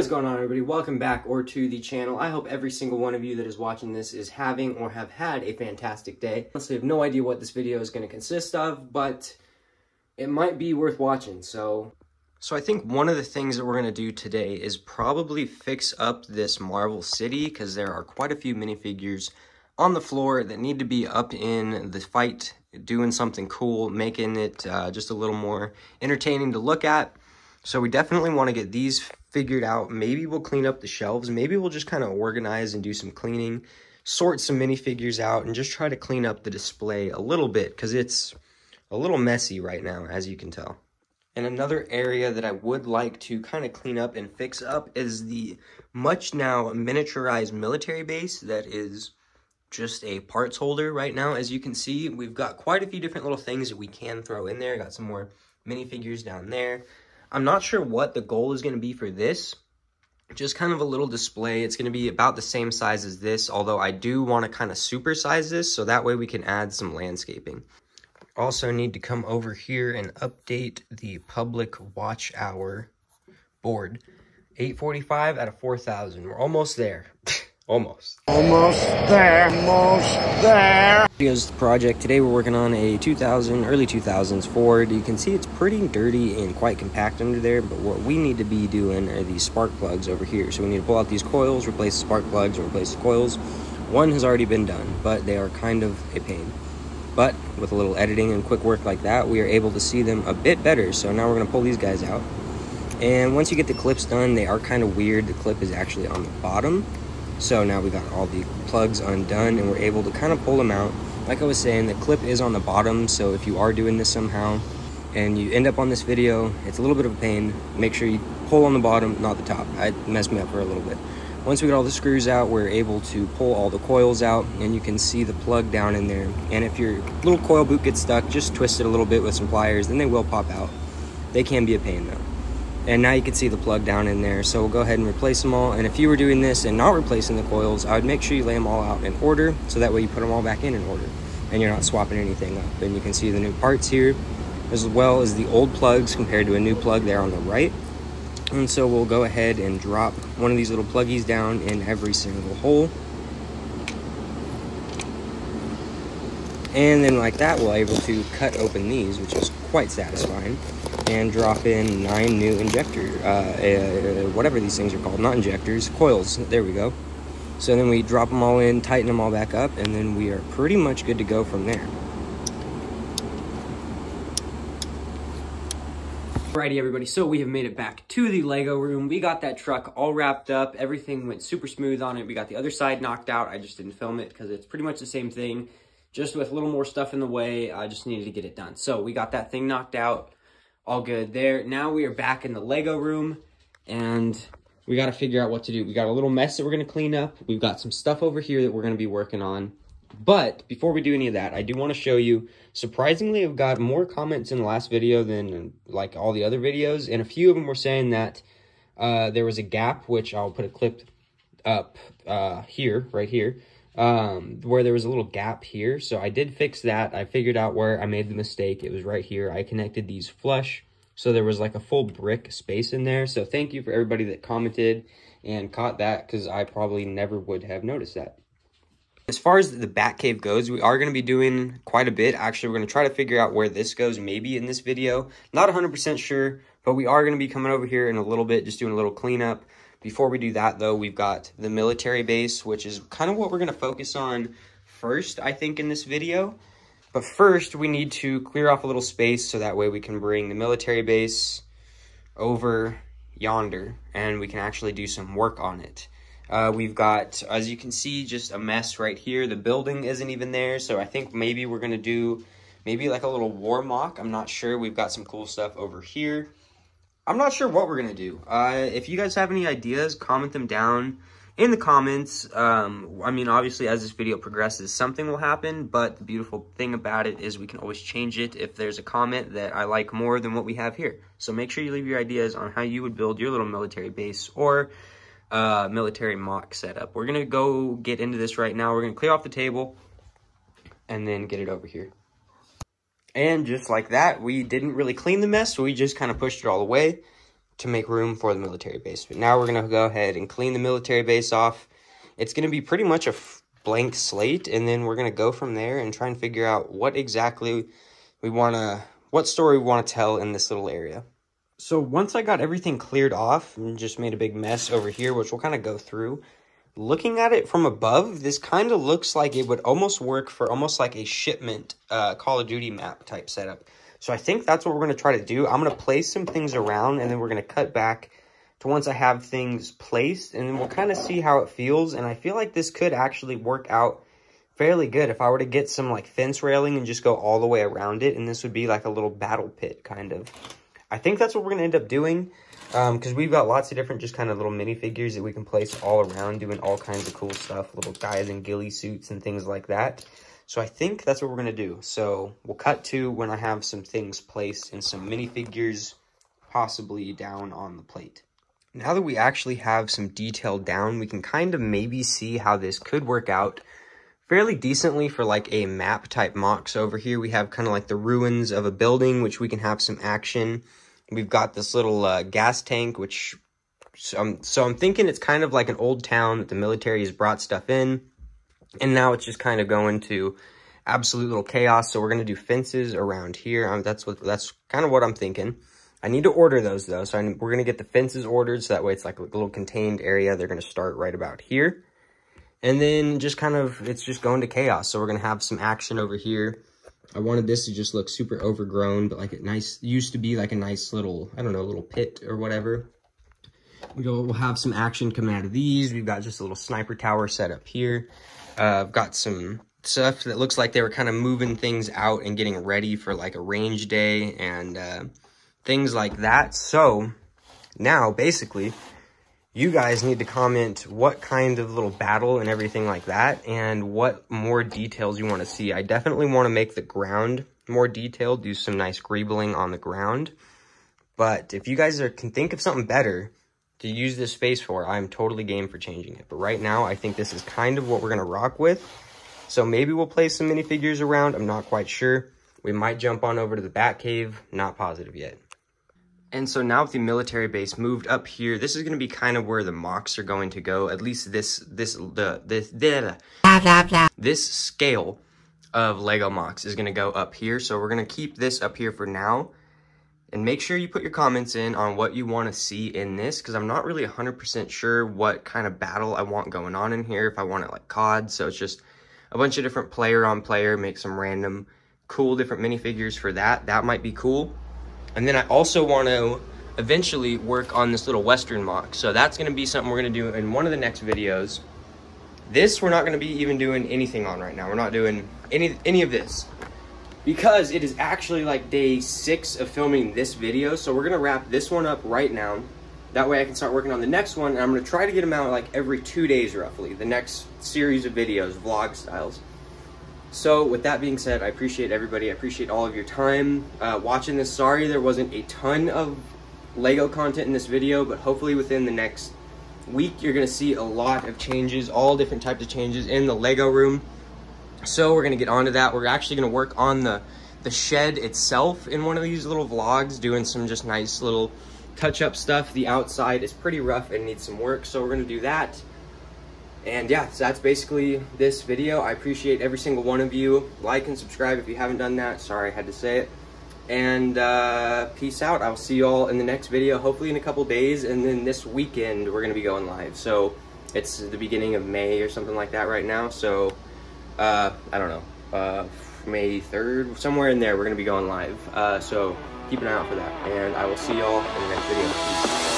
What is going on, everybody? Welcome back to the channel. I hope every single one of you that is watching this is having or have had a fantastic day. Honestly, I have no idea what this video is going to consist of, but it might be worth watching. So I think one of the things that we're going to do today is probably fix up this Marvel City, because there are quite a few minifigures on the floor that need to be up in the fight, doing something cool, making it just a little more entertaining to look at. So we definitely want to get these figured out. Maybe we'll clean up the shelves. Maybe we'll just kind of organize and do some cleaning, sort some minifigures out, and just try to clean up the display a little bit, because it's a little messy right now, as you can tell. And another area that I would like to kind of clean up and fix up is the much now miniaturized military base that is just a parts holder right now. As you can see, we've got quite a few different little things that we can throw in there. Got some more minifigures down there. I'm not sure what the goal is going to be for this. Just kind of a little display. It's going to be about the same size as this, although I do want to kind of supersize this so that way we can add some landscaping. Also need to come over here and update the public watch hour board. 845 out of 4,000. We're almost there. Almost there. Here's the project. Today we're working on a early 2000s Ford. You can see it's pretty dirty and quite compact under there, but what we need to be doing are these spark plugs over here. So we need to pull out these coils, replace the spark plugs, and replace the coils. One has already been done, but they are kind of a pain. But with a little editing and quick work like that, we are able to see them a bit better. So now we're going to pull these guys out. And once you get the clips done, they are kind of weird. The clip is actually on the bottom. So now we got all the plugs undone and we're able to kind of pull them out. Like I was saying, the clip is on the bottom, so if you are doing this somehow and you end up on this video, it's a little bit of a pain. Make sure you pull on the bottom, not the top. It messed me up for a little bit. Once we get all the screws out, we're able to pull all the coils out, and you can see the plug down in there. And if your little coil boot gets stuck, just twist it a little bit with some pliers, then they will pop out. They can be a pain though. And now you can see the plug down in there, so we'll go ahead and replace them all. And if you were doing this and not replacing the coils, I would make sure you lay them all out in order, so that way you put them all back in order and you're not swapping anything up. And you can see the new parts here, as well as the old plugs compared to a new plug there on the right. And so we'll go ahead and drop one of these little pluggies down in every single hole. And then like that, we're able to cut open these, which is quite satisfying, and drop in 9 new injector, whatever these things are called, not injectors, coils. There we go. So then we drop them all in, tighten them all back up, and then we are pretty much good to go from there. Alrighty, everybody, so we have made it back to the Lego room. We got that truck all wrapped up. Everything went super smooth on it. We got the other side knocked out. I just didn't film it because it's pretty much the same thing, just with a little more stuff in the way. I just needed to get it done. So we got that thing knocked out. All good there. Now we are back in the Lego room, and we got to figure out what to do. We got a little mess that we're going to clean up. We've got some stuff over here that we're going to be working on. But before we do any of that, I do want to show you, surprisingly, I've got more comments in the last video than like all the other videos. And a few of them were saying that there was a gap, which I'll put a clip up here, right here, where there was a little gap here. So I did fix that. I figured out where I made the mistake. It was right here. I connected these flush, so there was like a full brick space in there. So thank you for everybody that commented and caught that, because I probably never would have noticed that. As far as the Batcave goes, we are going to be doing quite a bit. Actually, we're going to try to figure out where this goes maybe in this video. Not 100% sure, but we are going to be coming over here in a little bit, just doing a little cleanup. Before we do that, though, we've got the military base, which is kind of what we're going to focus on first, I think, in this video. But first, we need to clear off a little space so that way we can bring the military base over yonder, and we can actually do some work on it. We've got, as you can see, just a mess right here. The building isn't even there, so I think maybe we're going to do maybe like a little war mock. I'm not sure. We've got some cool stuff over here. I'm not sure what we're going to do. If you guys have any ideas, comment them down in the comments. I mean, obviously, as this video progresses, something will happen, but the beautiful thing about it is we can always change it if there's a comment that I like more than what we have here. So make sure you leave your ideas on how you would build your little military base or military mock setup. We're going to go get into this right now. We're going to clear off the table and then get it over here. And just like that, we didn't really clean the mess, so we just kind of pushed it all away. to make room for the military base. But now we're going to go ahead and clean the military base off. It's going to be pretty much a blank slate, and then we're going to go from there and try and figure out what exactly what story we want to tell in this little area. So once I got everything cleared off and just made a big mess over here, which we'll kind of go through, looking at it from above, this kind of looks like it would almost work for almost like a shipment Call of Duty map type setup. So I think that's what we're going to try to do. I'm going to place some things around, and then we're going to cut back to once I have things placed, and then we'll kind of see how it feels. And I feel like this could actually work out fairly good if I were to get some like fence railing and just go all the way around it, and this would be like a little battle pit kind of. I think that's what we're going to end up doing, because we've got lots of different just kind of little minifigures that we can place all around, doing all kinds of cool stuff, little guys in ghillie suits and things like that. So I think that's what we're going to do. So we'll cut to when I have some things placed and some minifigures possibly down on the plate. Now that we actually have some detail down, we can kind of maybe see how this could work out fairly decently for like a map type mock. So over here we have kind of like the ruins of a building, which we can have some action. We've got this little gas tank, which so I'm thinking it's kind of like an old town that the military has brought stuff in. And now it's just kind of going to absolute little chaos. So we're going to do fences around here. That's kind of what I'm thinking. I need to order those though. So we're going to get the fences ordered. So that way it's like a little contained area. They're going to start right about here. And then just kind of, it's just going to chaos. So we're going to have some action over here. I wanted this to just look super overgrown, but like used to be like a nice little, I don't know, little pit or whatever. We'll have some action coming out of these. We've got just a little sniper tower set up here. I've got some stuff that looks like they were kind of moving things out and getting ready for like a range day and things like that. So now basically you guys need to comment what kind of little battle and everything like that and what more details you want to see. I definitely want to make the ground more detailed, do some nice greebling on the ground. But if you guys can think of something better to use this space for, I'm totally game for changing it. But right now, I think this is kind of what we're going to rock with. So maybe we'll place some minifigures around. I'm not quite sure. We might jump on over to the Batcave. Not positive yet. And so now with the military base moved up here, this is going to be kind of where the mocks are going to go. At least this scale of Lego mocks is going to go up here. So we're going to keep this up here for now. And make sure you put your comments in on what you want to see in this, because I'm not really 100% sure what kind of battle I want going on in here. If I want it like COD, so it's just a bunch of different player on player, make some random cool different minifigures for that. That might be cool. And then I also want to eventually work on this little Western mock. So that's going to be something we're going to do in one of the next videos. This we're not going to be even doing anything on right now. We're not doing any of this, because it is actually like day 6 of filming this video. So we're going to wrap this one up right now. That way I can start working on the next one. And I'm going to try to get them out like every 2 days roughly. The next series of videos, vlog styles. So with that being said, I appreciate everybody. I appreciate all of your time watching this. Sorry there wasn't a ton of Lego content in this video, but hopefully within the next week you're going to see a lot of changes, all different types of changes in the Lego room. So we're going to get onto that. We're actually going to work on the shed itself in one of these little vlogs, doing some just nice little touch-up stuff. The outside is pretty rough and needs some work, so we're going to do that. And yeah, so that's basically this video. I appreciate every single one of you. Like and subscribe if you haven't done that. Sorry I had to say it. And peace out. I'll see you all in the next video, hopefully in a couple days. And then this weekend, we're going to be going live. So it's the beginning of May or something like that right now. So I don't know, May 3rd, somewhere in there, we're going to be going live. So keep an eye out for that. And I will see y'all in the next video. Peace.